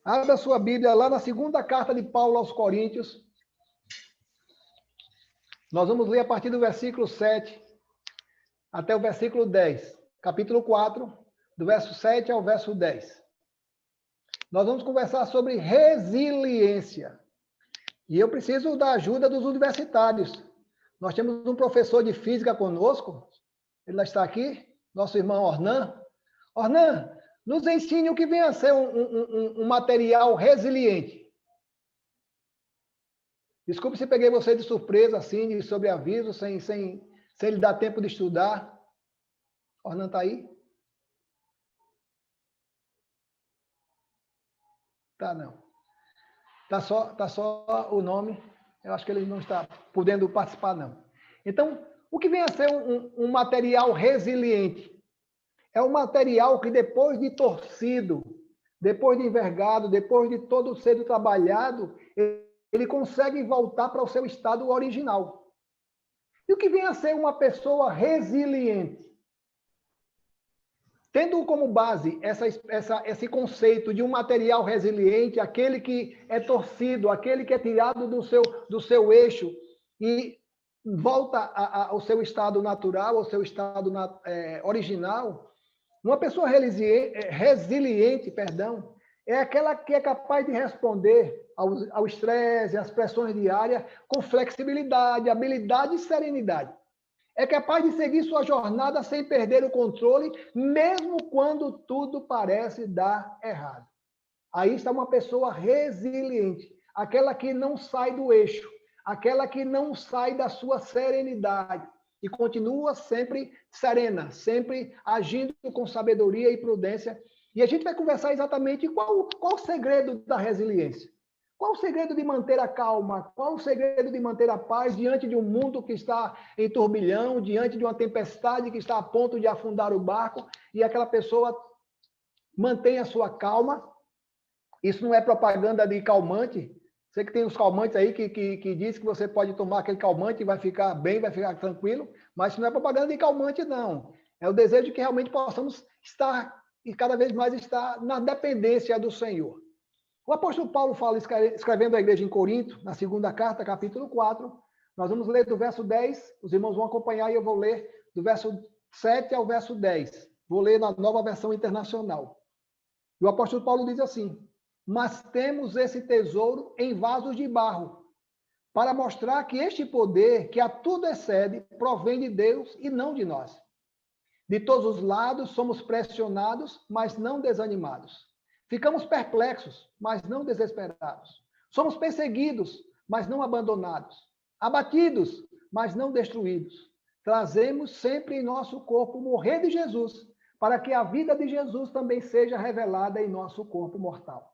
Abra sua Bíblia lá na segunda carta de Paulo aos Coríntios. Nós vamos ler a partir do versículo 7 até o versículo 10. Capítulo 4, do verso 7 ao verso 10. Nós vamos conversar sobre resiliência. E eu preciso da ajuda dos universitários. Nós temos um professor de física conosco. Ele está aqui, nosso irmão Ornan. Ornan, nos ensine o que vem a ser um material resiliente. Desculpe se peguei você de surpresa, assim, de sobreaviso, sem lhe dar tempo de estudar. Ornan está aí? Tá, não. Tá só o nome. Eu acho que ele não está podendo participar, não. Então, o que vem a ser um material resiliente? É um material que depois de torcido, depois de envergado, depois de todo sendo trabalhado, ele consegue voltar para o seu estado original. E o que vem a ser uma pessoa resiliente? Tendo como base esse conceito de um material resiliente, aquele que é torcido, aquele que é tirado do seu eixo e volta ao seu estado natural, ao seu estado original, uma pessoa resiliente, é aquela que é capaz de responder ao estresse, às pressões diárias, com flexibilidade, habilidade e serenidade. É capaz de seguir sua jornada sem perder o controle, mesmo quando tudo parece dar errado. Aí está uma pessoa resiliente, aquela que não sai do eixo, aquela que não sai da sua serenidade e continua sempre serena, sempre agindo com sabedoria e prudência. E a gente vai conversar exatamente qual o segredo da resiliência. Qual o segredo de manter a calma? Qual o segredo de manter a paz diante de um mundo que está em turbilhão, diante de uma tempestade que está a ponto de afundar o barco, e aquela pessoa mantém a sua calma? Isso não é propaganda de calmante. Sei que tem os calmantes aí que diz que você pode tomar aquele calmante e vai ficar bem, vai ficar tranquilo, mas isso não é propaganda de calmante, não. É o desejo de que realmente possamos estar e cada vez mais estar na dependência do Senhor. O apóstolo Paulo fala, escrevendo à igreja em Corinto, na segunda carta, capítulo 4, nós vamos ler do verso 10, os irmãos vão acompanhar e eu vou ler do verso 7 ao verso 10. Vou ler na Nova Versão Internacional. E o apóstolo Paulo diz assim: mas temos esse tesouro em vasos de barro, para mostrar que este poder, que a tudo excede, provém de Deus e não de nós. De todos os lados somos pressionados, mas não desanimados. Ficamos perplexos, mas não desesperados. Somos perseguidos, mas não abandonados. Abatidos, mas não destruídos. Trazemos sempre em nosso corpo o morrer de Jesus, para que a vida de Jesus também seja revelada em nosso corpo mortal.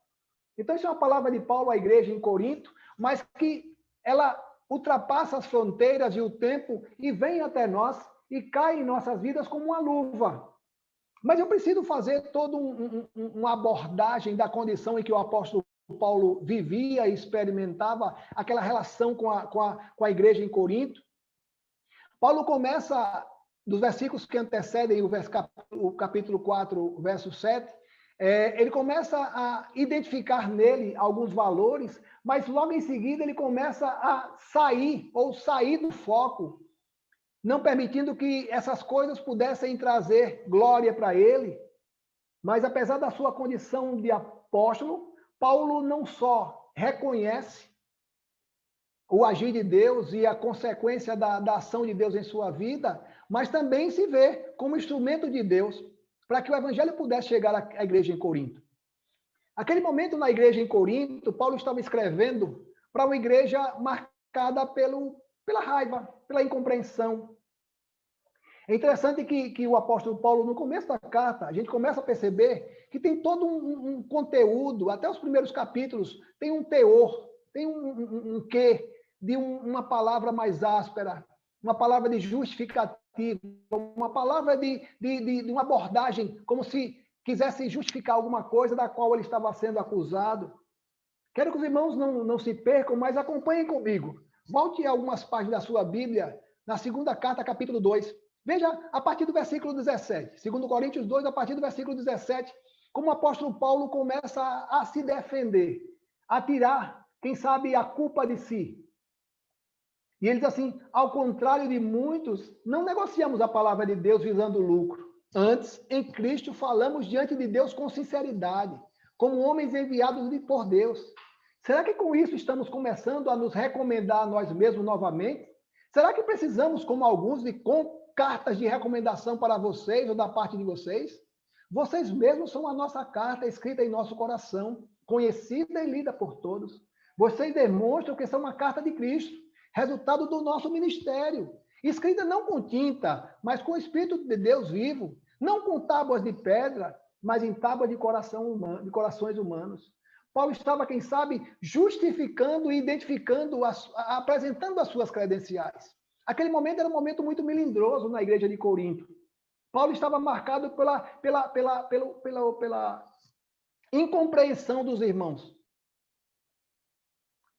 Então, isso é uma palavra de Paulo à igreja em Corinto, mas que ela ultrapassa as fronteiras e o tempo e vem até nós e cai em nossas vidas como uma luva. Mas eu preciso fazer toda uma abordagem da condição em que o apóstolo Paulo vivia e experimentava aquela relação com a igreja em Corinto. Paulo começa, dos versículos que antecedem o capítulo 4, verso 7, ele começa a identificar nele alguns valores, mas logo em seguida ele começa a sair do foco, não permitindo que essas coisas pudessem trazer glória para ele. Mas apesar da sua condição de apóstolo, Paulo não só reconhece o agir de Deus e a consequência da ação de Deus em sua vida, mas também se vê como instrumento de Deus para que o evangelho pudesse chegar à igreja em Corinto. Aquele momento na igreja em Corinto, Paulo estava escrevendo para uma igreja marcada pela raiva, pela incompreensão. É interessante que o apóstolo Paulo, no começo da carta, a gente começa a perceber que tem todo um conteúdo, até os primeiros capítulos, tem um teor, tem um quê de uma palavra mais áspera, uma palavra de justificativa, uma palavra de uma abordagem, como se quisesse justificar alguma coisa da qual ele estava sendo acusado. Quero que os irmãos não se percam, mas acompanhem comigo. Volte a algumas páginas da sua Bíblia, na segunda carta, capítulo 2. Veja a partir do versículo 17. 2 Coríntios 2, a partir do versículo 17, como o apóstolo Paulo começa a se defender, a tirar, quem sabe, a culpa de si. E ele diz assim, ao contrário de muitos, não negociamos a palavra de Deus visando lucro. Antes, em Cristo, falamos diante de Deus com sinceridade, como homens enviados por Deus. Será que com isso estamos começando a nos recomendar a nós mesmos novamente? Será que precisamos, como alguns, de cartas de recomendação para vocês ou da parte de vocês? Vocês mesmos são a nossa carta escrita em nosso coração, conhecida e lida por todos. Vocês demonstram que são uma carta de Cristo, resultado do nosso ministério, escrita não com tinta, mas com o Espírito de Deus vivo, não com tábuas de pedra, mas em tábuas de corações humanos. Paulo estava, quem sabe, justificando e identificando, apresentando as suas credenciais. Aquele momento era um momento muito melindroso na igreja de Corinto. Paulo estava marcado pela incompreensão dos irmãos.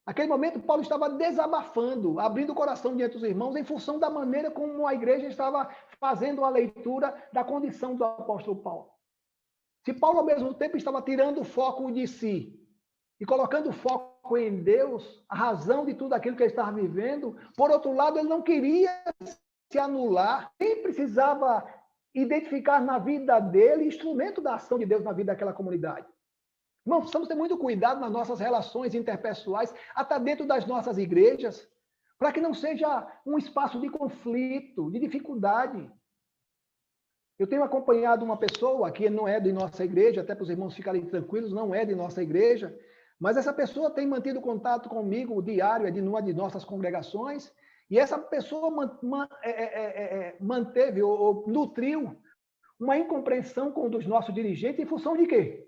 Naquele momento, Paulo estava desabafando, abrindo o coração diante dos irmãos, em função da maneira como a igreja estava fazendo a leitura da condição do apóstolo Paulo. Se Paulo, ao mesmo tempo, estava tirando o foco de si e colocando o foco em Deus, a razão de tudo aquilo que ele estava vivendo, por outro lado, ele não queria se anular, nem precisava identificar na vida dele instrumento da ação de Deus na vida daquela comunidade. Irmãos, precisamos ter muito cuidado nas nossas relações interpessoais, até dentro das nossas igrejas, para que não seja um espaço de conflito, de dificuldade. Eu tenho acompanhado uma pessoa que não é de nossa igreja, até para os irmãos ficarem tranquilos, não é de nossa igreja, mas essa pessoa tem mantido contato comigo diário, é de uma de nossas congregações, e essa pessoa manteve ou nutriu uma incompreensão com um dos nossos dirigentes em função de quê?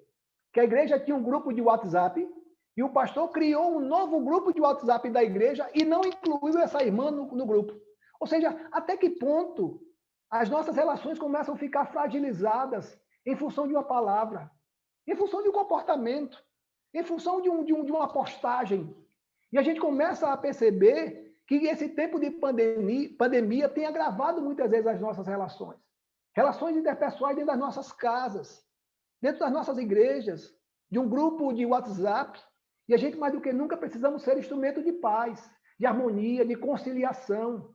Que a igreja tinha um grupo de WhatsApp e o pastor criou um novo grupo de WhatsApp da igreja e não incluiu essa irmã no grupo. Ou seja, até que ponto as nossas relações começam a ficar fragilizadas em função de uma palavra, em função de um comportamento, em função de uma postagem. E a gente começa a perceber que esse tempo de pandemia tem agravado muitas vezes as nossas relações. Relações interpessoais dentro das nossas casas, dentro das nossas igrejas, de um grupo de WhatsApp. E a gente, mais do que nunca, precisamos ser instrumento de paz, de harmonia, de conciliação.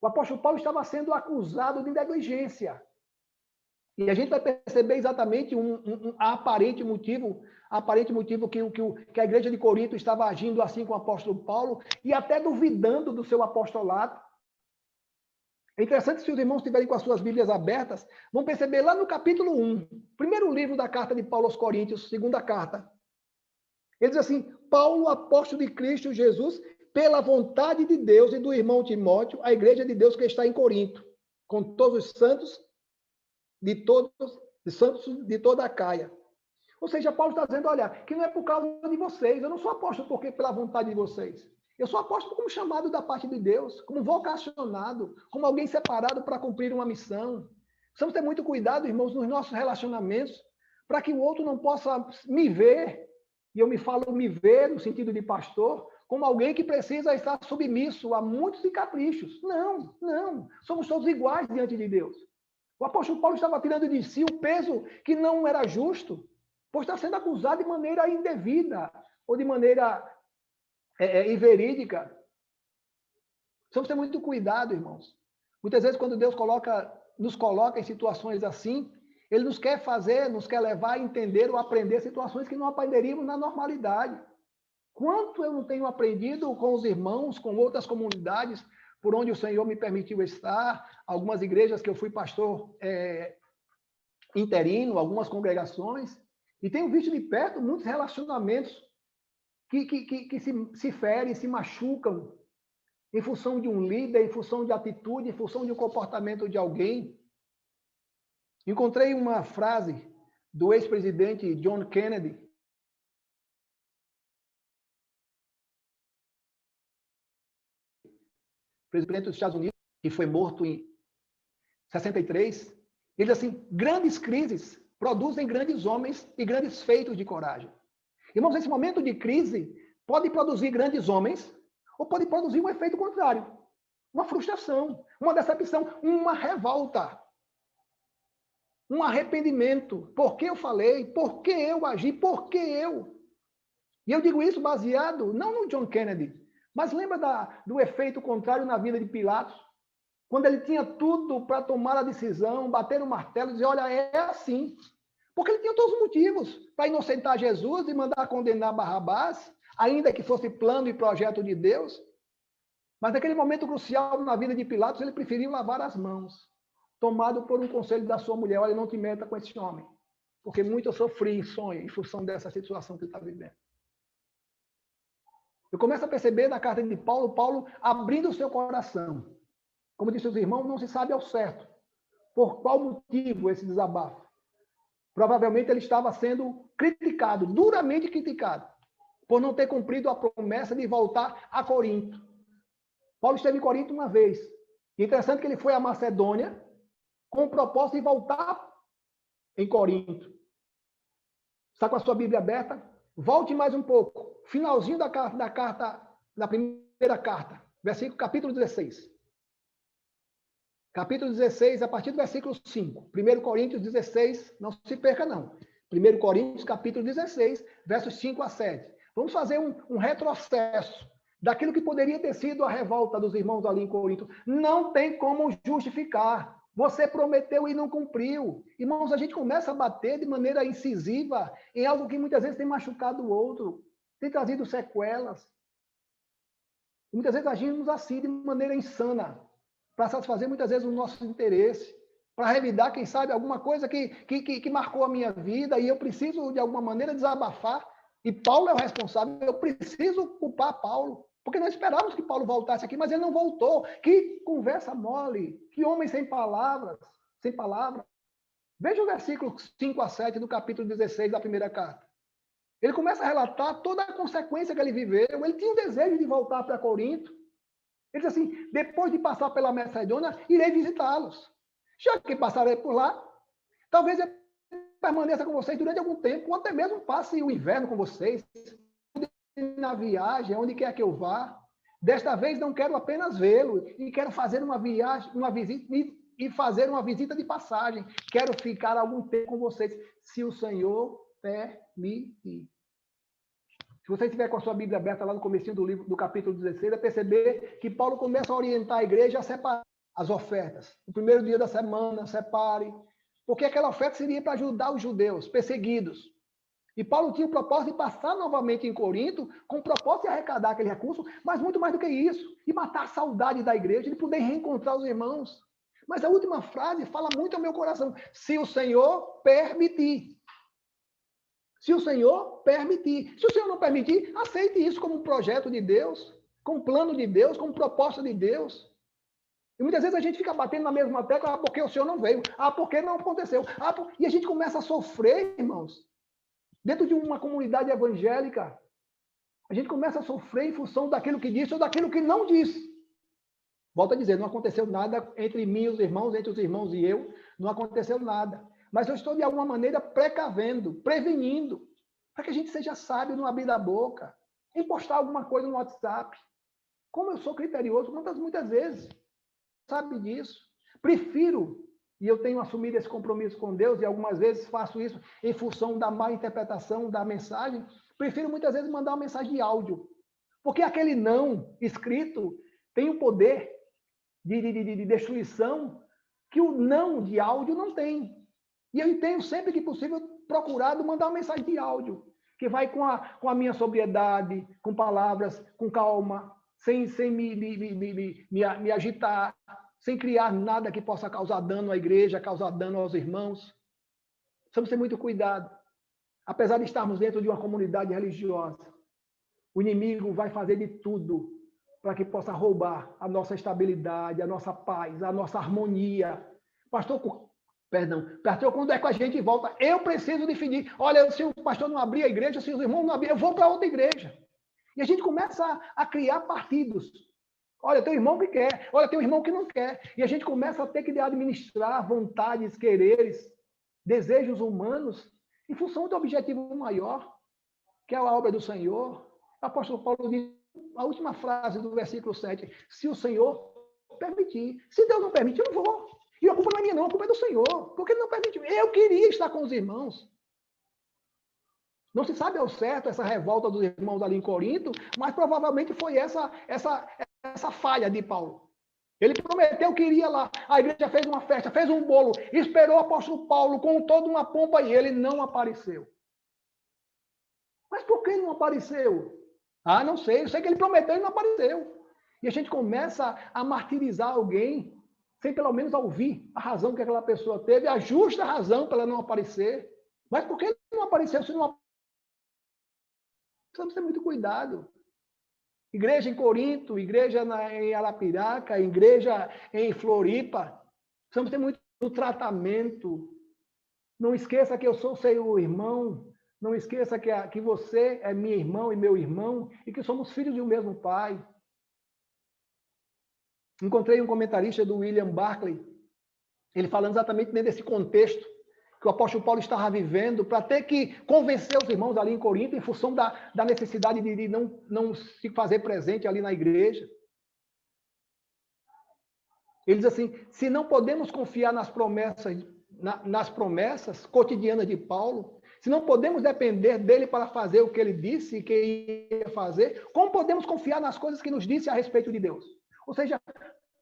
O apóstolo Paulo estava sendo acusado de negligência. E a gente vai perceber exatamente um aparente motivo que a igreja de Corinto estava agindo assim com o apóstolo Paulo e até duvidando do seu apostolado. É interessante, se os irmãos estiverem com as suas Bíblias abertas, vão perceber lá no capítulo 1, primeiro livro da carta de Paulo aos Coríntios, segunda carta. Ele diz assim, Paulo, apóstolo de Cristo Jesus, pela vontade de Deus e do irmão Timóteo, a igreja de Deus que está em Corinto, com todos os santos de toda a Caia. Ou seja, Paulo está dizendo, olha, que não é por causa de vocês, eu não sou apóstolo porque pela vontade de vocês. Eu sou apóstolo como chamado da parte de Deus, como vocacionado, como alguém separado para cumprir uma missão. Precisamos ter muito cuidado, irmãos, nos nossos relacionamentos, para que o outro não possa me ver, e eu me falo me ver no sentido de pastor, como alguém que precisa estar submisso a muitos caprichos. Não, não. Somos todos iguais diante de Deus. O apóstolo Paulo estava tirando de si o peso que não era justo, pois está sendo acusado de maneira indevida ou de maneira inverídica. Precisamos ter muito cuidado, irmãos. Muitas vezes, quando Deus nos coloca em situações assim, Ele nos quer levar a entender ou aprender situações que não aprenderíamos na normalidade. Quanto eu não tenho aprendido com os irmãos, com outras comunidades, por onde o Senhor me permitiu estar, algumas igrejas que eu fui pastor interino, algumas congregações, e tenho visto de perto muitos relacionamentos que se ferem, se machucam, em função de um líder, em função de atitude, em função de um comportamento de alguém. Encontrei uma frase do ex-presidente John Kennedy, presidente dos Estados Unidos, que foi morto em 63. Ele diz assim, grandes crises produzem grandes homens e grandes feitos de coragem. Irmãos, esse momento de crise pode produzir grandes homens ou pode produzir um efeito contrário. Uma frustração, uma decepção, uma revolta. um arrependimento. Por que eu falei? Por que eu agi? Por que eu? E eu digo isso baseado não no John Kennedy, mas lembra do efeito contrário na vida de Pilatos? Quando ele tinha tudo para tomar a decisão, bater no martelo e dizer, olha, é assim. Porque ele tinha todos os motivos para inocentar Jesus e mandar condenar Barrabás, ainda que fosse plano e projeto de Deus. Mas naquele momento crucial na vida de Pilatos, ele preferiu lavar as mãos, tomado por um conselho da sua mulher, olha, não te meta com esse homem, porque muito eu sofri em sonho, em função dessa situação que ele está vivendo. Eu começo a perceber na carta de Paulo, Paulo abrindo o seu coração. Como disse os irmãos, não se sabe ao certo por qual motivo esse desabafo. Provavelmente ele estava sendo criticado, duramente criticado, por não ter cumprido a promessa de voltar a Corinto. Paulo esteve em Corinto uma vez. E interessante que ele foi à Macedônia com o propósito de voltar em Corinto. Está com a sua Bíblia aberta? Volte mais um pouco. Finalzinho da primeira carta, capítulo 16. Capítulo 16, a partir do versículo 5. 1 Coríntios 16, não se perca não. 1 Coríntios, capítulo 16, versos 5 a 7. Vamos fazer um retrocesso daquilo que poderia ter sido a revolta dos irmãos ali em Corinto. Não tem como justificar. Você prometeu e não cumpriu. Irmãos, a gente começa a bater de maneira incisiva em algo que muitas vezes tem machucado o outro, tem trazido sequelas. Muitas vezes agimos assim de maneira insana, para satisfazer muitas vezes o nosso interesse, para revidar, quem sabe, alguma coisa que marcou a minha vida e eu preciso, de alguma maneira, desabafar. E Paulo é o responsável, eu preciso culpar Paulo, porque nós esperávamos que Paulo voltasse aqui, mas ele não voltou. Que conversa mole, que homem sem palavras, sem palavras. Veja o versículo 5 a 7 do capítulo 16 da primeira carta. Ele começa a relatar toda a consequência que ele viveu. Ele tinha o desejo de voltar para Corinto. Ele diz assim, depois de passar pela Macedônia, irei visitá-los. Já que passarei por lá, talvez eu permaneça com vocês durante algum tempo, ou até mesmo passe o inverno com vocês, na viagem, onde quer que eu vá. Desta vez não quero apenas vê-lo, e quero fazer uma viagem, uma visita, e fazer uma visita de passagem. Quero ficar algum tempo com vocês, se o Senhor permitir. Se você estiver com a sua Bíblia aberta lá no comecinho do capítulo 16, vai perceber que Paulo começa a orientar a igreja a separar as ofertas. No primeiro dia da semana, separe, porque aquela oferta seria para ajudar os judeus perseguidos. E Paulo tinha o propósito de passar novamente em Corinto, com o propósito de arrecadar aquele recurso, mas muito mais do que isso, e matar a saudade da igreja, de poder reencontrar os irmãos. Mas a última frase fala muito ao meu coração. Se o Senhor permitir. Se o Senhor permitir. Se o Senhor não permitir, aceite isso como um projeto de Deus, como um plano de Deus, como proposta de Deus. E muitas vezes a gente fica batendo na mesma tecla, porque o Senhor não veio, porque não aconteceu. E a gente começa a sofrer, irmãos. Dentro de uma comunidade evangélica, a gente começa a sofrer em função daquilo que disse ou daquilo que não disse. Volto a dizer, não aconteceu nada entre mim e os irmãos, entre os irmãos e eu, não aconteceu nada. Mas eu estou, de alguma maneira, precavendo, prevenindo, para que a gente seja sábio não abrir a boca, em postar alguma coisa no WhatsApp. Como eu sou criterioso, muitas vezes, sabe disso. Prefiro, e eu tenho assumido esse compromisso com Deus, e algumas vezes faço isso em função da má interpretação da mensagem, prefiro muitas vezes mandar uma mensagem de áudio. Porque aquele não escrito tem o poder de destruição que o não de áudio não tem. E eu tenho, sempre que possível, procurado mandar uma mensagem de áudio, que vai com a minha sobriedade, com palavras, com calma, sem me agitar, sem criar nada que possa causar dano à igreja, causar dano aos irmãos. Precisamos ter muito cuidado. Apesar de estarmos dentro de uma comunidade religiosa, o inimigo vai fazer de tudo para que possa roubar a nossa estabilidade, a nossa paz, a nossa harmonia. Pastor, quando é que a gente volta? Eu preciso definir. Olha, se o pastor não abrir a igreja, se os irmãos não abrirem, eu vou para outra igreja. E a gente começa a criar partidos. Olha, tem um irmão que quer. Olha, tem um irmão que não quer. E a gente começa a ter que administrar vontades, quereres, desejos humanos, em função do objetivo maior, que é a obra do Senhor. O apóstolo Paulo diz, a última frase do versículo 7, se o Senhor permitir. Se Deus não permitir, eu não vou. E a culpa não é minha, não, a culpa é do Senhor, porque Ele não permitiu. Eu queria estar com os irmãos. Não se sabe ao certo essa revolta dos irmãos ali em Corinto, mas provavelmente foi essa falha de Paulo. Ele prometeu que iria lá. A igreja fez uma festa, fez um bolo, esperou o apóstolo Paulo com toda uma pompa e ele não apareceu. Mas por que não apareceu? Ah, não sei. Eu sei que ele prometeu e não apareceu. E a gente começa a martirizar alguém sem pelo menos ouvir a razão que aquela pessoa teve, a justa razão para ela não aparecer. Mas por que ele não apareceu se não precisamos ter muito cuidado. Igreja em Corinto, igreja em Arapiraca, igreja em Floripa. Precisamos ter muito tratamento. Não esqueça que eu sou seu irmão. Não esqueça que você é meu irmão e meu irmão e que somos filhos de um mesmo pai. Encontrei um comentarista do William Barclay, ele falando exatamente desse contexto que o apóstolo Paulo estava vivendo, para ter que convencer os irmãos ali em Corinto, em função da necessidade de não se fazer presente ali na igreja. Ele diz assim, se não podemos confiar nas promessas cotidianas de Paulo, se não podemos depender dele para fazer o que ele disse que ia fazer, como podemos confiar nas coisas que nos disse a respeito de Deus? Ou seja,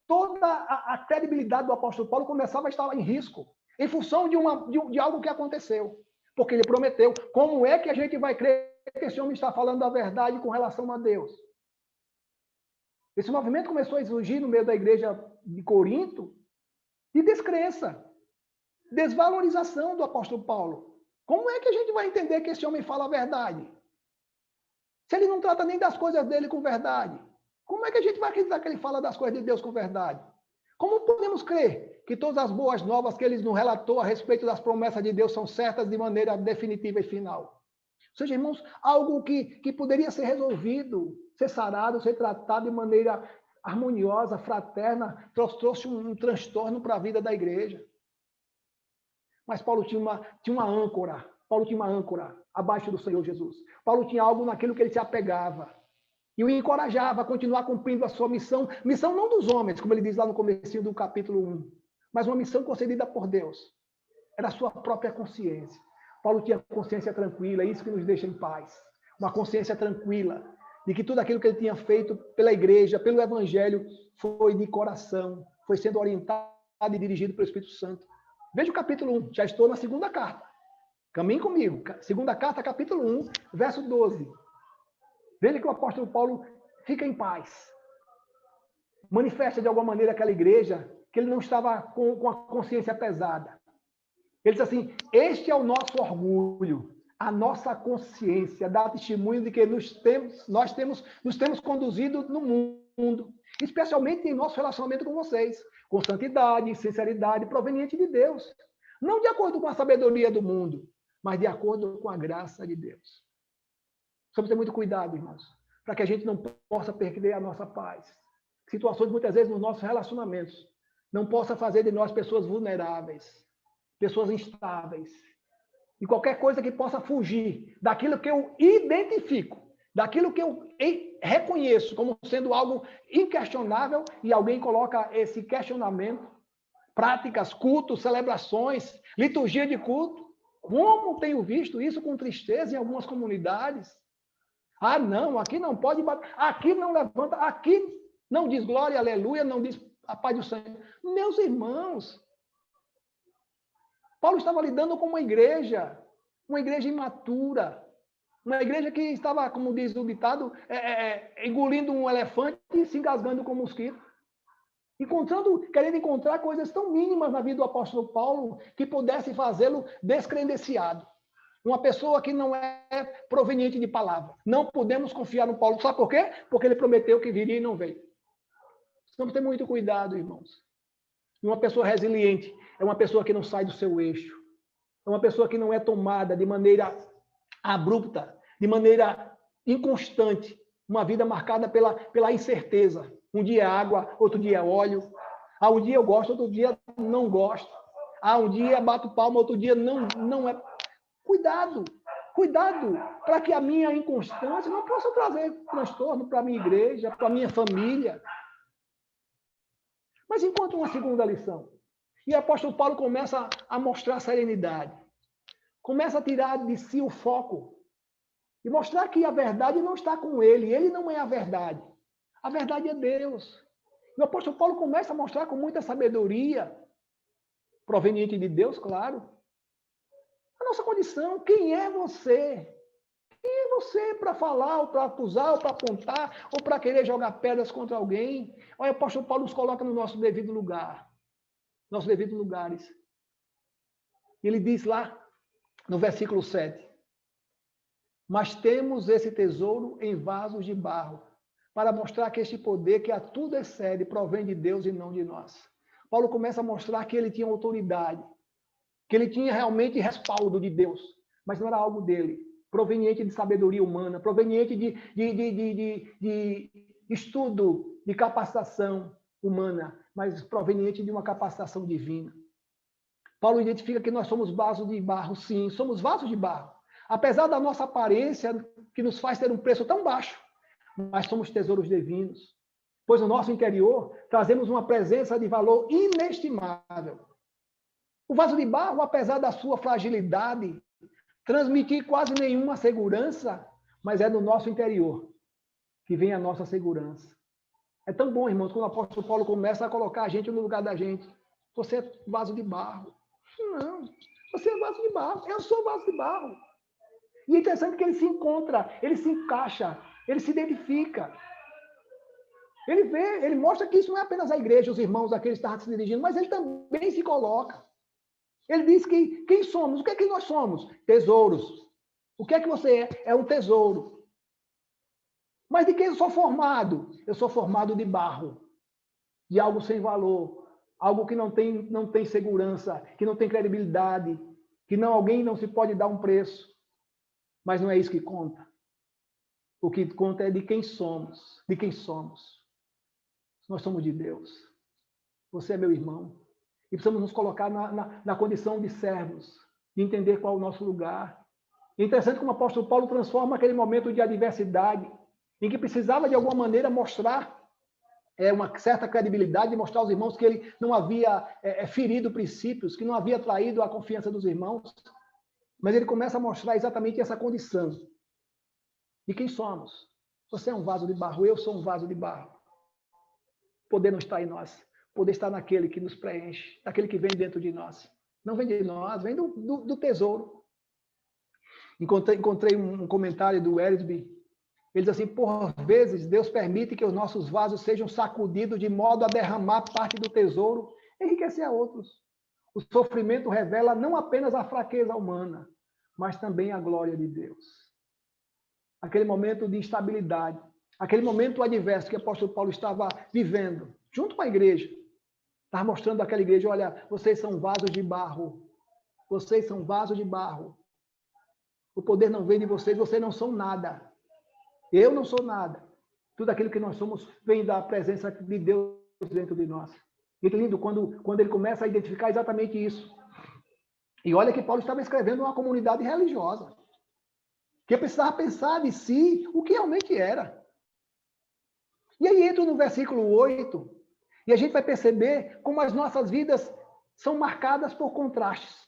toda a credibilidade do apóstolo Paulo começava a estar em risco, em função de algo que aconteceu. Porque ele prometeu. Como é que a gente vai crer que esse homem está falando a verdade com relação a Deus? Esse movimento começou a surgir no meio da igreja de Corinto de descrença, desvalorização do apóstolo Paulo. Como é que a gente vai entender que esse homem fala a verdade? Se ele não trata nem das coisas dele com verdade, como é que a gente vai acreditar que ele fala das coisas de Deus com verdade? Como podemos crer que todas as boas novas que ele nos relatou a respeito das promessas de Deus são certas de maneira definitiva e final? Ou seja, irmãos, algo que poderia ser resolvido, ser sarado, ser tratado de maneira harmoniosa, fraterna, trouxe um transtorno para a vida da igreja. Mas Paulo tinha uma âncora. Paulo tinha uma âncora abaixo do Senhor Jesus. Paulo tinha algo naquilo que ele se apegava. E o encorajava a continuar cumprindo a sua missão. Missão não dos homens, como ele diz lá no comecinho do capítulo 1, mas uma missão concedida por Deus. Era a sua própria consciência. Paulo tinha consciência tranquila, é isso que nos deixa em paz. Uma consciência tranquila de que tudo aquilo que ele tinha feito pela igreja, pelo evangelho, foi de coração, foi sendo orientado e dirigido pelo Espírito Santo. Veja o capítulo 1, já estou na segunda carta. Caminhe comigo. Segunda carta, capítulo 1, verso 12. Veja que o apóstolo Paulo fica em paz. Manifesta de alguma maneira aquela igreja que ele não estava com a consciência pesada. Ele diz assim, este é o nosso orgulho, a nossa consciência, dá testemunho de que nos temos conduzido no mundo, especialmente em nosso relacionamento com vocês, com santidade e sinceridade proveniente de Deus. Não de acordo com a sabedoria do mundo, mas de acordo com a graça de Deus. Precisamos ter muito cuidado, irmãos, para que a gente não possa perder a nossa paz. Situações, muitas vezes, nos nossos relacionamentos, não possa fazer de nós pessoas vulneráveis, pessoas instáveis. E qualquer coisa que possa fugir daquilo que eu identifico, daquilo que eu reconheço como sendo algo inquestionável, e alguém coloca esse questionamento, práticas, cultos, celebrações, liturgia de culto. Como tenho visto isso com tristeza em algumas comunidades. Ah, não, aqui não pode bater, aqui não levanta, aqui não diz glória, aleluia, não diz a paz do Senhor. Meus irmãos, Paulo estava lidando com uma igreja imatura, uma igreja que estava, como diz o ditado, engolindo um elefante e se engasgando com um mosquito. Querendo encontrar coisas tão mínimas na vida do apóstolo Paulo que pudesse fazê-lo descredenciado. Uma pessoa que não é proveniente de palavra. Não podemos confiar no Paulo. Sabe por quê? Porque ele prometeu que viria e não veio. Precisamos ter muito cuidado, irmãos. E uma pessoa resiliente é uma pessoa que não sai do seu eixo. É uma pessoa que não é tomada de maneira abrupta, de maneira inconstante. Uma vida marcada pela incerteza. Um dia é água, outro dia é óleo. Ah, um dia eu gosto, outro dia não gosto. Ah, um dia bato palma, outro dia não é. Cuidado para que a minha inconstância não possa trazer transtorno para a minha igreja, para a minha família. Mas enquanto uma segunda lição, E o apóstolo Paulo começa a mostrar serenidade. Começa a tirar de si o foco. E mostrar que a verdade não está com ele. Ele não é a verdade. A verdade é Deus. E o apóstolo Paulo começa a mostrar com muita sabedoria, proveniente de Deus, claro, a nossa condição. Quem é você? Quem é você para falar, ou para acusar, ou para apontar, ou para querer jogar pedras contra alguém? Olha, o apóstolo Paulo nos coloca no nosso devido lugar. Nossos devidos lugares. Ele diz lá, no versículo 7, mas temos esse tesouro em vasos de barro, para mostrar que este poder que a tudo excede provém de Deus e não de nós. Paulo começa a mostrar que ele tinha autoridade, que ele tinha realmente respaldo de Deus, mas não era algo dele, proveniente de sabedoria humana, proveniente de estudo, de capacitação humana, mas proveniente de uma capacitação divina. Paulo identifica que nós somos vasos de barro, sim, somos vasos de barro. Apesar da nossa aparência, que nos faz ter um preço tão baixo, mas somos tesouros divinos. Pois no nosso interior trazemos uma presença de valor inestimável. O vaso de barro, apesar da sua fragilidade, transmitir quase nenhuma segurança, mas é no nosso interior que vem a nossa segurança. É tão bom, irmãos, quando o apóstolo Paulo começa a colocar a gente no lugar da gente. Você é vaso de barro. Não, você é vaso de barro. Eu sou vaso de barro. E é interessante que ele se encontra, ele se encaixa, ele se identifica. Ele vê, ele mostra que isso não é apenas a igreja, os irmãos a quem ele está se dirigindo, mas ele também se coloca. Ele diz que quem somos? O que é que nós somos? Tesouros. O que é que você é? É um tesouro. Mas de quem eu sou formado? Eu sou formado de barro, de algo sem valor, algo que não tem segurança, que não tem credibilidade, que alguém não se pode dar um preço. Mas não é isso que conta. O que conta é de quem somos, de quem somos. Nós somos de Deus. Você é meu irmão. E precisamos nos colocar na condição de servos, de entender qual é o nosso lugar. É interessante como o apóstolo Paulo transforma aquele momento de adversidade, em que precisava de alguma maneira mostrar uma certa credibilidade, mostrar aos irmãos que ele não havia ferido princípios, que não havia traído a confiança dos irmãos. Mas ele começa a mostrar exatamente essa condição de quem somos. Você é um vaso de barro, eu sou um vaso de barro. O poder não está em nós. O poder está naquele que nos preenche, naquele que vem dentro de nós. Não vem de nós, vem do tesouro. Encontrei um comentário do Erisby. Ele diz assim, por vezes Deus permite que os nossos vasos sejam sacudidos de modo a derramar parte do tesouro e enriquecer a outros. O sofrimento revela não apenas a fraqueza humana, mas também a glória de Deus. Aquele momento de instabilidade, aquele momento adverso que o apóstolo Paulo estava vivendo, junto com a igreja, estava mostrando àquela igreja, olha, vocês são vasos de barro, vocês são vasos de barro. O poder não vem de vocês não são nada. Eu não sou nada. Tudo aquilo que nós somos vem da presença de Deus dentro de nós. E que lindo quando ele começa a identificar exatamente isso. E olha que Paulo estava escrevendo uma comunidade religiosa, que precisava pensar de si o que realmente era. E aí entra no versículo 8, e a gente vai perceber como as nossas vidas são marcadas por contrastes.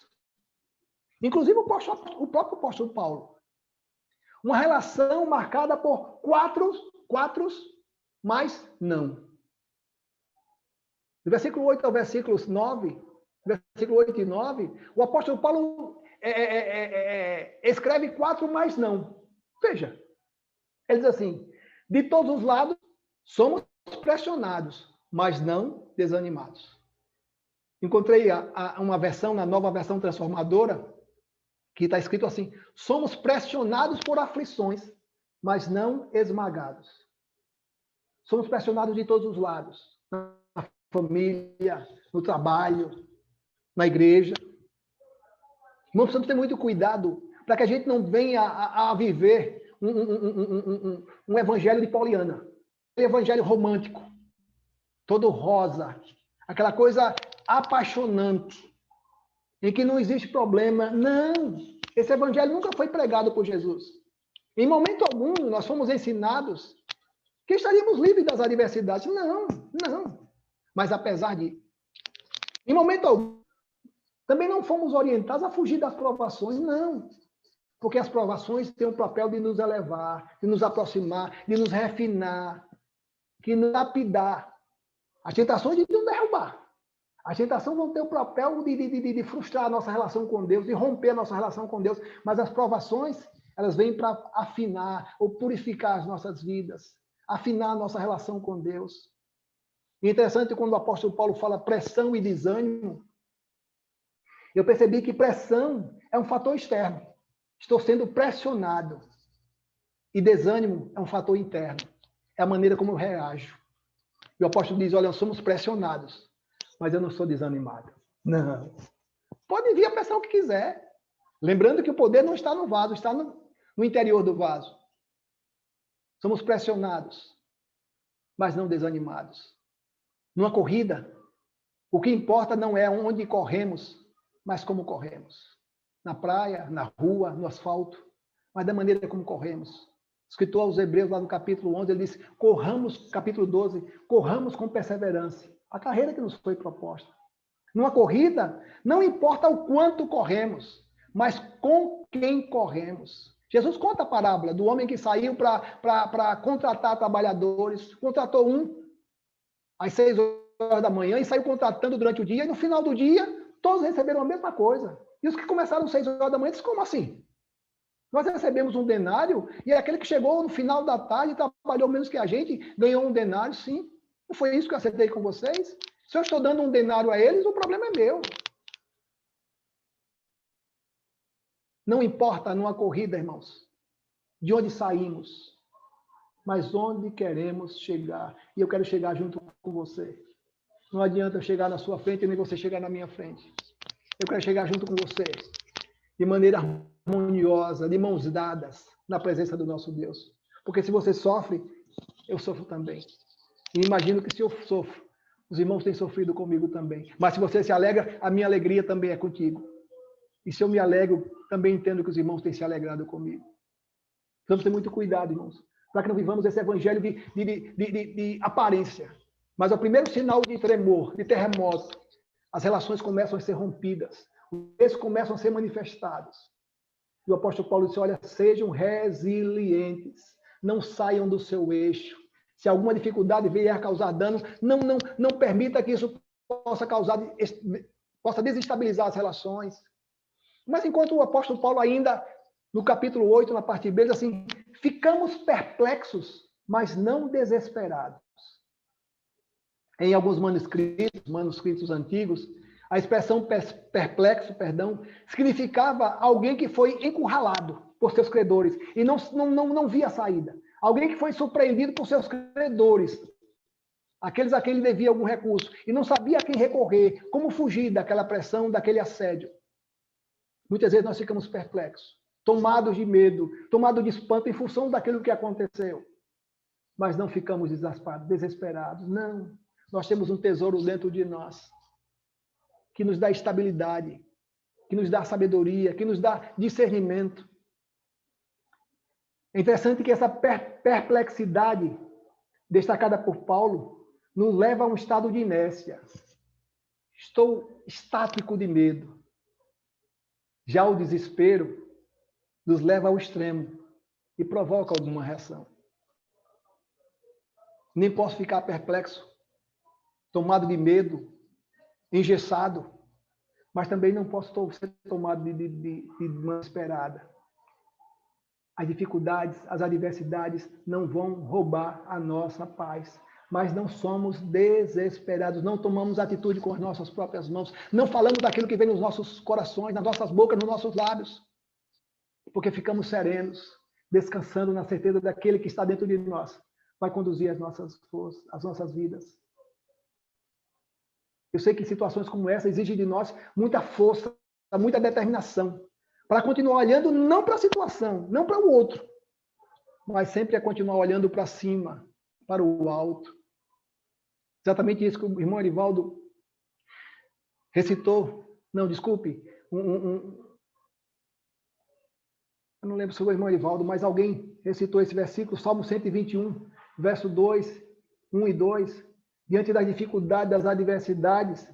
Inclusive o próprio apóstolo Paulo. Uma relação marcada por quatro, mas não. Do versículo 8 ao versículo 9, versículo 8 e 9, o apóstolo Paulo escreve 4, mas não. Veja, ele diz assim, de todos os lados somos pressionados, mas não desanimados. Encontrei uma versão, na nova versão transformadora, que está escrito assim, somos pressionados por aflições, mas não esmagados. Somos pressionados de todos os lados. Na família, no trabalho, na igreja. Nós precisamos ter muito cuidado para que a gente não venha a viver um evangelho de Pauliana. Um evangelho romântico. Todo rosa. Aquela coisa apaixonante. Em que não existe problema. Não! Esse evangelho nunca foi pregado por Jesus. Em momento algum, nós fomos ensinados que estaríamos livres das adversidades. Não, não. Mas apesar de Em momento algum, também não fomos orientados a fugir das provações, não. Porque as provações têm o papel de nos elevar, de nos aproximar, de nos refinar, de nos lapidar. As tentações de nos derrubar. As tentações vão ter o papel de frustrar a nossa relação com Deus, de romper a nossa relação com Deus. Mas as provações, elas vêm para afinar ou purificar as nossas vidas, afinar a nossa relação com Deus. E é interessante quando o apóstolo Paulo fala pressão e desânimo, eu percebi que pressão é um fator externo. Estou sendo pressionado. E desânimo é um fator interno. É a maneira como eu reajo. E o apóstolo diz, olha, nós somos pressionados, mas eu não sou desanimado. Não. Pode vir a pressão que quiser. Lembrando que o poder não está no vaso, está no interior do vaso. Somos pressionados, mas não desanimados. Numa corrida, o que importa não é onde corremos, mas como corremos. Na praia, na rua, no asfalto, mas da maneira como corremos. Escritor aos Hebreus, lá no capítulo 11, ele diz, corramos, capítulo 12, corramos com perseverança. A carreira que nos foi proposta. Numa corrida, não importa o quanto corremos, mas com quem corremos. Jesus conta a parábola do homem que saiu para contratar trabalhadores, contratou um às 6 horas da manhã e saiu contratando durante o dia, e no final do dia, todos receberam a mesma coisa. E os que começaram às 6 horas da manhã disseram, como assim? Nós recebemos um denário e aquele que chegou no final da tarde, trabalhou menos que a gente, ganhou um denário, sim. Não foi isso que eu acertei com vocês? Se eu estou dando um denário a eles, o problema é meu. Não importa numa corrida, irmãos, de onde saímos, mas onde queremos chegar. E eu quero chegar junto com você. Não adianta eu chegar na sua frente e nem você chegar na minha frente. Eu quero chegar junto com você, de maneira harmoniosa, de mãos dadas, na presença do nosso Deus. Porque se você sofre, eu sofro também. E imagino que se eu sofro, os irmãos têm sofrido comigo também. Mas se você se alegra, a minha alegria também é contigo. E se eu me alegro, também entendo que os irmãos têm se alegrado comigo. Vamos ter muito cuidado, irmãos, para que não vivamos esse evangelho de aparência. Mas é o primeiro sinal de tremor, de terremoto. As relações começam a ser rompidas. Os desejos começam a ser manifestados. E o apóstolo Paulo disse, olha, sejam resilientes. Não saiam do seu eixo. Se alguma dificuldade vier causar dano, não permita que isso possa desestabilizar as relações. Mas enquanto o apóstolo Paulo ainda, no capítulo 8, na parte B, diz assim, ficamos perplexos, mas não desesperados. Em alguns manuscritos antigos, a expressão perplexo, significava alguém que foi encurralado por seus credores e não via saída. Alguém que foi surpreendido por seus credores, aqueles a quem ele devia algum recurso, e não sabia a quem recorrer, como fugir daquela pressão, daquele assédio. Muitas vezes nós ficamos perplexos, tomados de medo, tomados de espanto em função daquilo que aconteceu. Mas não ficamos desesperados, não. Nós temos um tesouro dentro de nós, que nos dá estabilidade, que nos dá sabedoria, que nos dá discernimento. É interessante que essa perplexidade, destacada por Paulo, nos leva a um estado de inércia. Estou estático de medo. Já o desespero nos leva ao extremo e provoca alguma reação. Nem posso ficar perplexo, tomado de medo, engessado, mas também não posso ser tomado de uma esperada. As dificuldades, as adversidades não vão roubar a nossa paz. Mas não somos desesperados, não tomamos atitude com as nossas próprias mãos, não falamos daquilo que vem nos nossos corações, nas nossas bocas, nos nossos lábios, porque ficamos serenos, descansando na certeza daquele que está dentro de nós, vai conduzir as nossas forças, as nossas vidas. Eu sei que situações como essa exigem de nós muita força, muita determinação, para continuar olhando não para a situação, não para o outro, mas sempre a continuar olhando para cima, para o alto. Exatamente isso que o irmão Arivaldo recitou. Não, desculpe. Eu não lembro se foi o irmão Arivaldo, mas alguém recitou esse versículo, Salmo 121, verso 2, 1 e 2. Diante das dificuldades, das adversidades,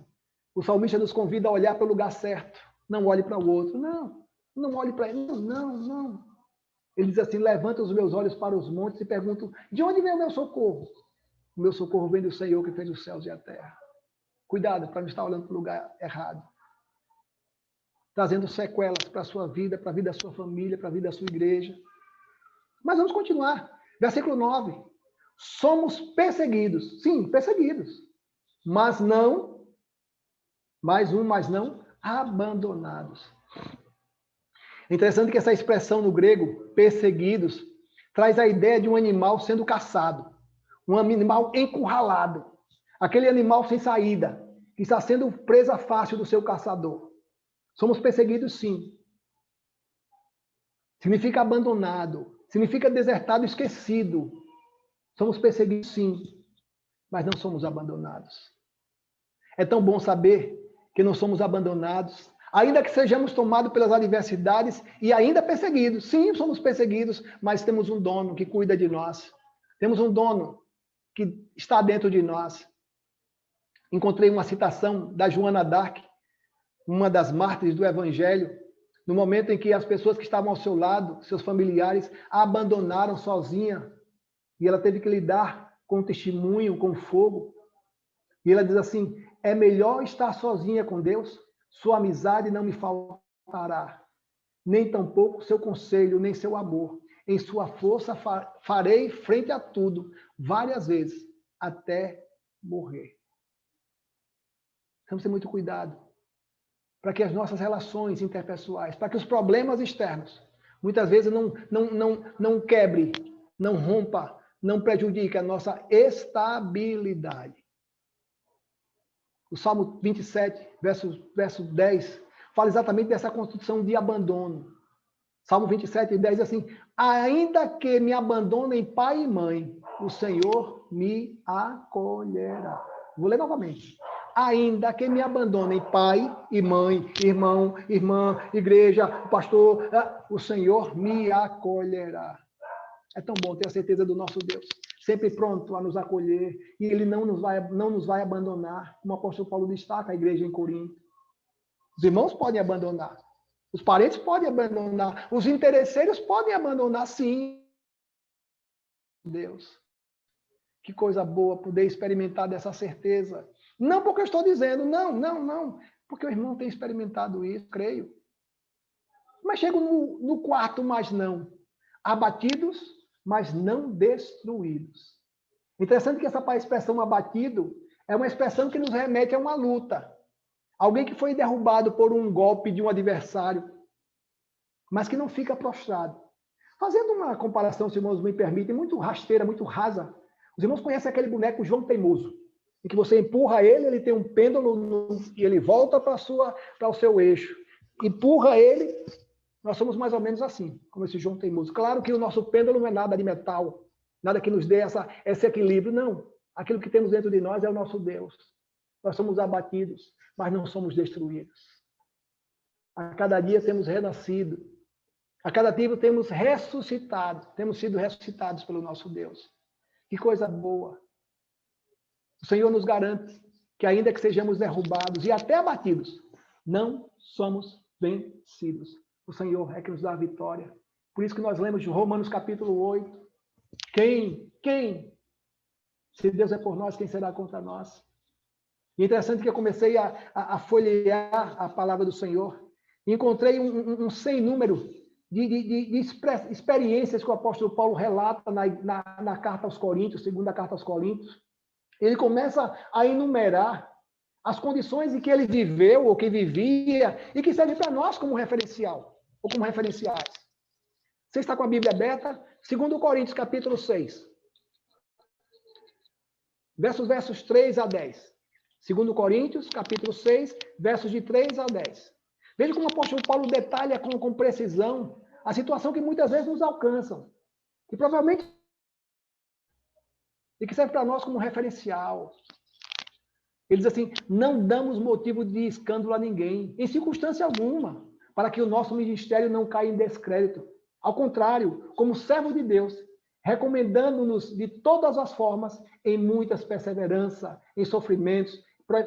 O salmista nos convida a olhar para o lugar certo. Não olhe para o outro. Não olhe para ele. Não. Ele diz assim, levanta os meus olhos para os montes e pergunto, de onde vem o meu socorro? O meu socorro vem do Senhor que fez os céus e a terra. Cuidado para não estar olhando para o lugar errado. Trazendo sequelas para a sua vida, para a vida da sua família, para a vida da sua igreja. Mas vamos continuar. Versículo 9. Somos perseguidos. Sim, perseguidos. Mas não abandonados. É interessante que essa expressão no grego, perseguidos, traz a ideia de um animal sendo caçado. Um animal encurralado. Aquele animal sem saída, que está sendo presa fácil do seu caçador. Somos perseguidos, sim. Significa abandonado. Significa desertado, esquecido. Somos perseguidos, sim. Mas não somos abandonados. É tão bom saber que não somos abandonados, ainda que sejamos tomados pelas adversidades e ainda perseguidos. Sim, somos perseguidos, mas temos um dono que cuida de nós. Temos um dono que está dentro de nós. Encontrei uma citação da Joana d'Arc, uma das mártires do Evangelho, no momento em que as pessoas que estavam ao seu lado, seus familiares, a abandonaram sozinha, e ela teve que lidar com o testemunho, com o fogo. E ela diz assim, é melhor estar sozinha com Deus, sua amizade não me faltará, nem tampouco seu conselho, nem seu amor. Em sua força farei frente a tudo, várias vezes, até morrer. Temos que ter muito cuidado para que as nossas relações interpessoais, para que os problemas externos, muitas vezes não quebre, não rompa, não prejudique a nossa estabilidade. O Salmo 27, verso 10, fala exatamente dessa construção de abandono. Salmo 27, 10 diz assim, ainda que me abandonem pai e mãe, o Senhor me acolherá. Vou ler novamente. Ainda que me abandonem pai e mãe, irmão, irmã, igreja, pastor, o Senhor me acolherá. É tão bom ter a certeza do nosso Deus, sempre pronto a nos acolher, e Ele não nos vai abandonar, como o apóstolo Paulo destaca a igreja em Corinto. Os irmãos podem abandonar, os parentes podem abandonar, os interesseiros podem abandonar, sim. Deus, que coisa boa poder experimentar dessa certeza. Não porque eu estou dizendo, não, porque o irmão tem experimentado isso, creio. Mas chego no quarto, mas não. Abatidos, mas não destruídos. Interessante que essa expressão abatido é uma expressão que nos remete a uma luta. Alguém que foi derrubado por um golpe de um adversário, mas que não fica prostrado. Fazendo uma comparação, se os irmãos me permitem, muito rasteira, muito rasa. Os irmãos conhecem aquele boneco João Teimoso, em que você empurra ele, ele tem um pêndulo e ele volta para o seu eixo. Empurra ele, nós somos mais ou menos assim, como esse João Teimoso. Claro que o nosso pêndulo não é nada de metal, nada que nos dê esse equilíbrio, não. Aquilo que temos dentro de nós é o nosso Deus. Nós somos abatidos, mas não somos destruídos. A cada dia temos renascido. A cada dia temos ressuscitado. Temos sido ressuscitados pelo nosso Deus. Que coisa boa. O Senhor nos garante que ainda que sejamos derrubados e até abatidos, não somos vencidos. O Senhor é que nos dá a vitória. Por isso que nós lemos de Romanos capítulo 8. Quem? Se Deus é por nós, quem será contra nós? E é interessante que eu comecei a folhear a palavra do Senhor e encontrei um sem número de experiências que o apóstolo Paulo relata na carta aos Coríntios, segunda carta aos Coríntios. Ele começa a enumerar as condições em que ele viveu ou que vivia e que serve para nós como referencial, ou como referenciais. Você está com a Bíblia aberta? 2 Coríntios, capítulo 6. Versos 3 a 10. 2 Coríntios, capítulo 6, versos de 3 a 10. Veja como o apóstolo Paulo detalha com precisão a situação que muitas vezes nos alcançam. E provavelmente e que serve para nós como referencial. Ele diz assim, não damos motivo de escândalo a ninguém, em circunstância alguma, para que o nosso ministério não caia em descrédito. Ao contrário, como servo de Deus, recomendando-nos de todas as formas, em muitas perseverança, em sofrimentos,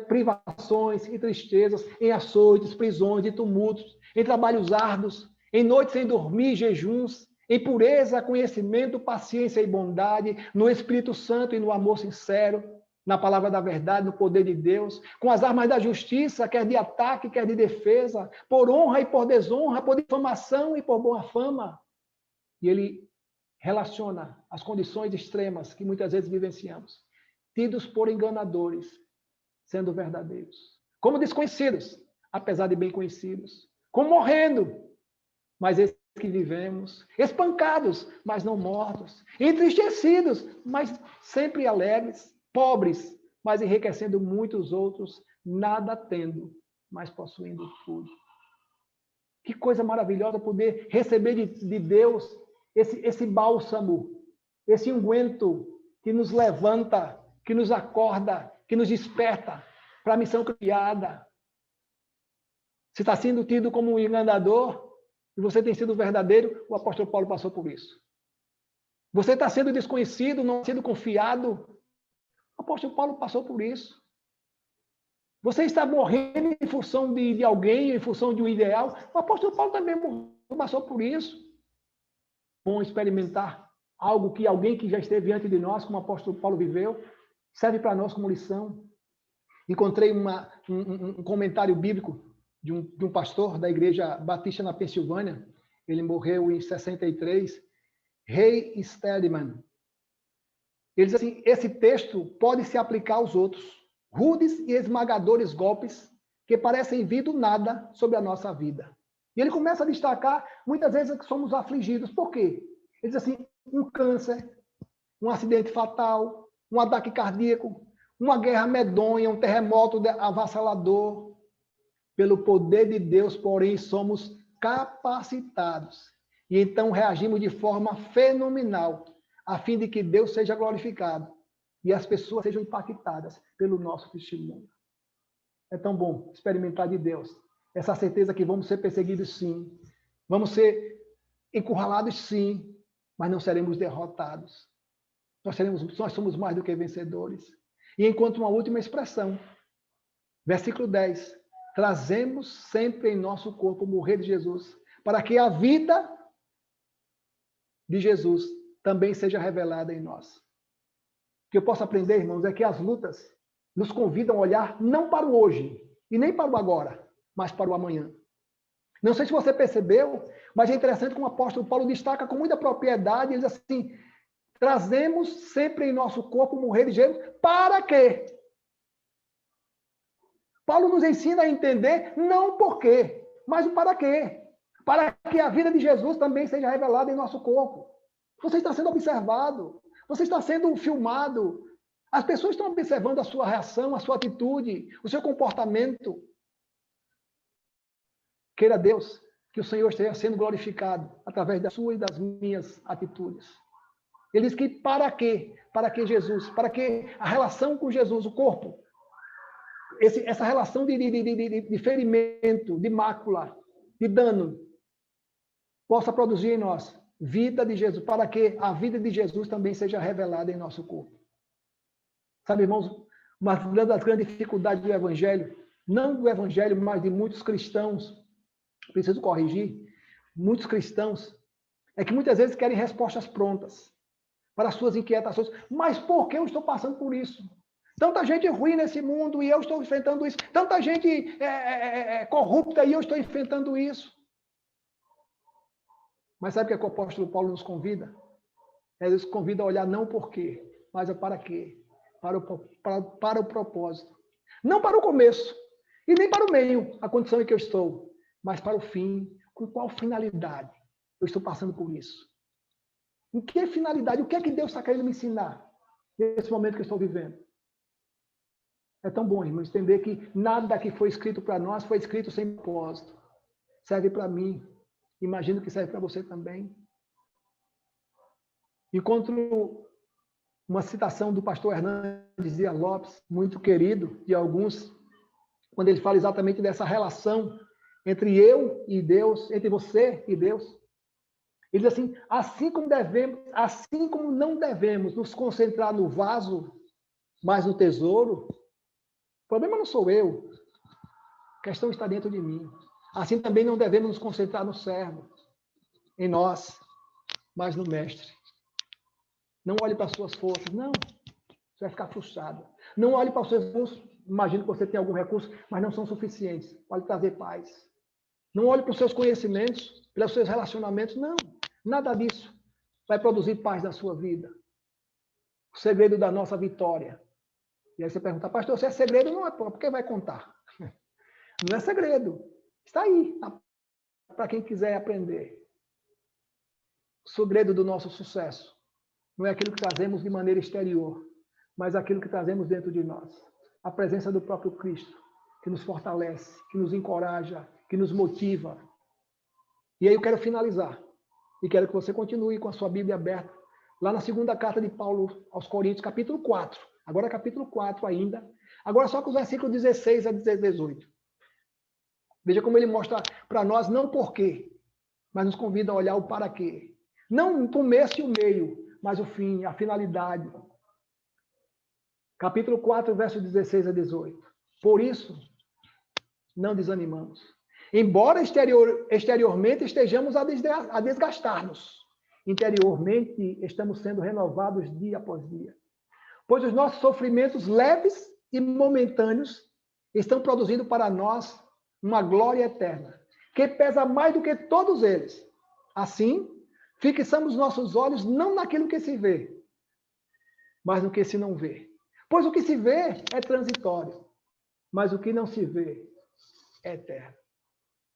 privações e tristezas, em açoites, prisões e tumultos, em trabalhos árduos, em noites sem dormir, jejuns, em pureza, conhecimento, paciência e bondade, no Espírito Santo e no amor sincero, na palavra da verdade, no poder de Deus, com as armas da justiça, quer de ataque, quer de defesa, por honra e por desonra, por difamação e por boa fama. E ele relaciona as condições extremas que muitas vezes vivenciamos, tidos por enganadores, sendo verdadeiros, como desconhecidos, apesar de bem conhecidos, como morrendo, mas esses que vivemos, espancados, mas não mortos, entristecidos, mas sempre alegres, pobres, mas enriquecendo muitos outros, nada tendo, mas possuindo tudo. Que coisa maravilhosa poder receber de Deus esse bálsamo, esse unguento que nos levanta, que nos acorda, que nos desperta para a missão criada. Se está sendo tido como um enganador, e você tem sido verdadeiro, o apóstolo Paulo passou por isso. Você está sendo desconhecido, não sendo confiado, o apóstolo Paulo passou por isso. Você está morrendo em função de alguém, em função de um ideal, o apóstolo Paulo também passou por isso. Bom experimentar algo que alguém que já esteve antes de nós, como o apóstolo Paulo viveu, serve para nós como lição. Encontrei um comentário bíblico de um pastor da Igreja Batista na Pensilvânia. Ele morreu em 63. Ray Stedman. Ele diz assim, esse texto pode se aplicar aos outros, rudes e esmagadores golpes que parecem vir do nada sobre a nossa vida. E ele começa a destacar, muitas vezes, que somos afligidos. Por quê? Ele diz assim, um câncer, um acidente fatal, um ataque cardíaco, uma guerra medonha, um terremoto avassalador. Pelo poder de Deus, porém, somos capacitados. E então reagimos de forma fenomenal, a fim de que Deus seja glorificado e as pessoas sejam impactadas pelo nosso testemunho. É tão bom experimentar de Deus essa certeza que vamos ser perseguidos, sim. Vamos ser encurralados, sim, mas não seremos derrotados. Nós somos mais do que vencedores. E enquanto uma última expressão, versículo 10, trazemos sempre em nosso corpo o morrer de Jesus, para que a vida de Jesus também seja revelada em nós. O que eu posso aprender, irmãos, é que as lutas nos convidam a olhar não para o hoje e nem para o agora, mas para o amanhã. Não sei se você percebeu, mas é interessante como o apóstolo Paulo destaca com muita propriedade, ele diz assim, trazemos sempre em nosso corpo o morrer de Jesus, para quê? Paulo nos ensina a entender não o porquê, mas o para quê. Para que a vida de Jesus também seja revelada em nosso corpo. Você está sendo observado, você está sendo filmado. As pessoas estão observando a sua reação, a sua atitude, o seu comportamento. Queira Deus que o Senhor esteja sendo glorificado através da sua e das minhas atitudes. Ele diz que para quê? Para que Jesus, para que a relação com Jesus, o corpo, essa relação de ferimento, de mácula, de dano, possa produzir em nós vida de Jesus, para que a vida de Jesus também seja revelada em nosso corpo. Sabe, irmãos, uma das grandes dificuldades do Evangelho, não do Evangelho, mas de muitos cristãos, preciso corrigir, muitos cristãos, é que muitas vezes querem respostas prontas para as suas inquietações. Mas por que eu estou passando por isso? Tanta gente ruim nesse mundo e eu estou enfrentando isso. Tanta gente corrupta e eu estou enfrentando isso. Mas sabe o que o apóstolo Paulo nos convida? Ele nos convida a olhar não por quê, mas para quê? Para o propósito. Não para o começo e nem para o meio, a condição em que eu estou, mas para o fim. Com qual finalidade eu estou passando por isso? Em que finalidade? O que é que Deus está querendo me ensinar nesse momento que eu estou vivendo? É tão bom, irmão, entender que nada que foi escrito para nós foi escrito sem propósito. Serve para mim. Imagino que serve para você também. Encontro uma citação do pastor Hernandes Dias Lopes, muito querido de alguns, quando ele fala exatamente dessa relação entre eu e Deus, entre você e Deus. Ele diz assim, assim como não devemos nos concentrar no vaso, mas no tesouro, problema não sou eu. A questão está dentro de mim. Assim também não devemos nos concentrar no servo, em nós, mas no mestre. Não olhe para as suas forças, não. Você vai ficar frustrado. Não olhe para os seus recursos. Imagino que você tem algum recurso, mas não são suficientes. Pode trazer paz. Não olhe para os seus conhecimentos, pelos seus relacionamentos. Não, nada disso vai produzir paz na sua vida. O segredo da nossa vitória. E aí você pergunta, pastor, se é segredo, não é por que vai contar? Não é segredo. Está aí, para quem quiser aprender. O segredo do nosso sucesso não é aquilo que trazemos de maneira exterior, mas aquilo que trazemos dentro de nós. A presença do próprio Cristo, que nos fortalece, que nos encoraja, que nos motiva. E aí eu quero finalizar. E quero que você continue com a sua Bíblia aberta, lá na segunda carta de Paulo aos Coríntios, capítulo 4. Agora capítulo 4 ainda. Agora só com os versículos 16 a 18. Veja como ele mostra para nós não por quê, mas nos convida a olhar o para quê. Não o começo e o meio, mas o fim, a finalidade. Capítulo 4, verso 16 a 18. Por isso, não desanimamos. Embora exteriormente estejamos a desgastar-nos, interiormente estamos sendo renovados dia após dia. Pois os nossos sofrimentos leves e momentâneos estão produzindo para nós uma glória eterna, que pesa mais do que todos eles. Assim, fixamos nossos olhos não naquilo que se vê, mas no que se não vê. Pois o que se vê é transitório, mas o que não se vê é eterno.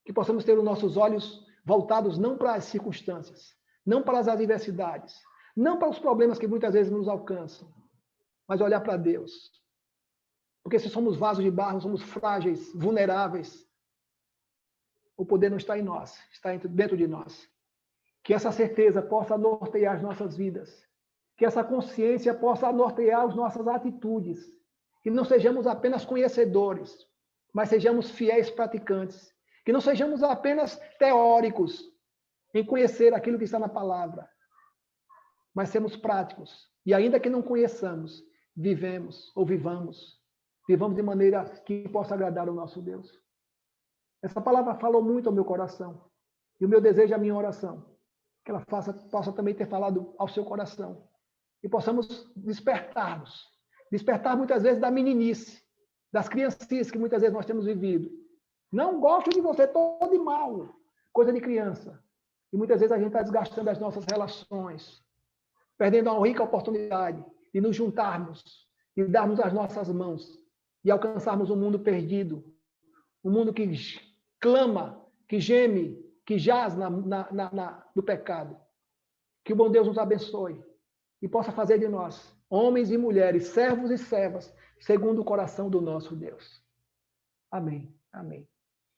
Que possamos ter os nossos olhos voltados não para as circunstâncias, não para as adversidades, não para os problemas que muitas vezes nos alcançam, mas olhar para Deus. Porque se somos vasos de barro, somos frágeis, vulneráveis, o poder não está em nós, está dentro de nós. Que essa certeza possa nortear as nossas vidas. Que essa consciência possa nortear as nossas atitudes. Que não sejamos apenas conhecedores, mas sejamos fiéis praticantes. Que não sejamos apenas teóricos em conhecer aquilo que está na palavra, mas sermos práticos. E ainda que não conheçamos, vivamos de maneira que possa agradar o nosso Deus. Essa palavra falou muito ao meu coração. E o meu desejo, a minha oração, que ela possa também ter falado ao seu coração. E possamos despertar-nos. Despertar muitas vezes da meninice, das criancices que muitas vezes nós temos vivido. Não gosto de você, todo de mal. Coisa de criança. E muitas vezes a gente está desgastando as nossas relações, perdendo uma rica oportunidade de nos juntarmos e darmos as nossas mãos e alcançarmos um mundo perdido, um mundo que clama, que geme, que jaz no pecado. Que o bom Deus nos abençoe e possa fazer de nós, homens e mulheres, servos e servas, segundo o coração do nosso Deus. Amém. Amém.